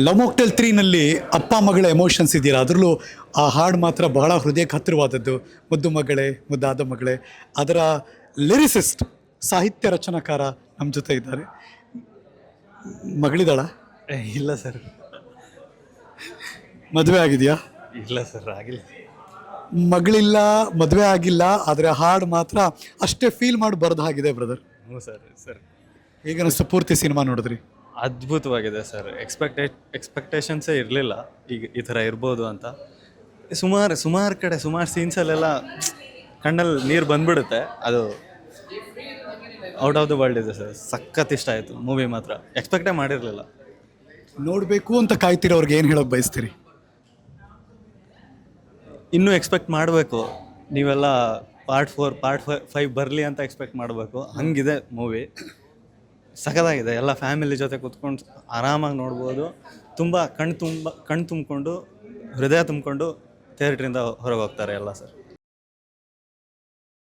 Love mocktail 3ನಲ್ಲಿ ಅಪ್ಪ ಮಗಳ emotions ಇದೆಯಲ್ಲ, ಅದರಲ್ಲೂ ಆ ಹಾಡು ಮಾತ್ರ ಬಹಳ ಹೃದಯಕ್ಕೆ ಹತ್ತಿರವಾದದ್ದು. ಮುದ್ದು ಮಗಳೇ ಮುದ್ದಾದ ಮಗಳೇ, ಅದರ ಲಿರಿಸಿಸ್ಟ್ ಸಾಹಿತ್ಯ ರಚನಾಕಾರ ನಮ್ಮ ಜೊತೆ ಇದ್ದಾರೆ. ಮಗಳಿದ್ದಾಳ? ಇಲ್ಲ ಸರ್. ಮದುವೆ ಆಗಿದೆಯಾ? ಇಲ್ಲ ಸರ್, ಆಗಿಲ್ಲ. ಮಗಳಿಲ್ಲ, ಮದುವೆ ಆಗಿಲ್ಲ, ಆದರೆ ಹಾಡು ಮಾತ್ರ ಅಷ್ಟೇ ಫೀಲ್ ಮಾಡಿ ಬರೆದು ಹಾಗಿದೆ ಬ್ರದರ್. ಹ್ಞೂ ಸರ್. ಸರ್ ಹೇಗನ್ನಿಸ್ತು ಪೂರ್ತಿ ಸಿನಿಮಾ ನೋಡಿದ್ರಿ? ಅದ್ಭುತವಾಗಿದೆ ಸರ್. ಎಕ್ಸ್ಪೆಕ್ಟೇಷನ್ಸೇ ಇರಲಿಲ್ಲ ಈಗ ಈ ಥರ ಇರ್ಬೋದು ಅಂತ. ಸುಮಾರು ಕಡೆ ಸುಮಾರು ಸೀನ್ಸಲ್ಲೆಲ್ಲ ಕಣ್ಣಲ್ಲಿ ನೀರು ಬಂದ್ಬಿಡುತ್ತೆ. ಅದು ಔಟ್ ಆಫ್ ದ ವರ್ಲ್ಡ್ ಇದೆ ಸರ್. ಸಖತ್ ಇಷ್ಟ ಆಯಿತು ಮೂವಿ ಮಾತ್ರ. ಎಕ್ಸ್ಪೆಕ್ಟೇ ಮಾಡಿರಲಿಲ್ಲ. ನೋಡಬೇಕು ಅಂತ ಕಾಯ್ತಿರೋರ್ಗೆ ಏನು ಹೇಳೋಕೆ ಬಯಸ್ತೀರಿ? ಇನ್ನೂ ಎಕ್ಸ್ಪೆಕ್ಟ್ ಮಾಡಬೇಕು. ನೀವೆಲ್ಲ ಪಾರ್ಟ್ 4 ಪಾರ್ಟ್ 5 ಬರಲಿ ಅಂತ ಎಕ್ಸ್ಪೆಕ್ಟ್ ಮಾಡಬೇಕು. ಹಂಗಿದೆ ಮೂವಿ. ಸಖತ್ತಾಗಿದೆ. ಎಲ್ಲ ಫ್ಯಾಮಿಲಿ ಜೊತೆ ಕೂತ್ಕೊಂಡು ಆರಾಮಾಗಿ ನೋಡ್ಬೋದು. ತುಂಬ ಕಣ್ಣು ತುಂಬಿಕೊಂಡು ಹೃದಯ ತುಂಬಿಕೊಂಡು ಥಿಯೇಟ್ರಿಂದ ಹೊರಗೆ ಹೋಗ್ತಾರೆ ಎಲ್ಲ ಸರ್.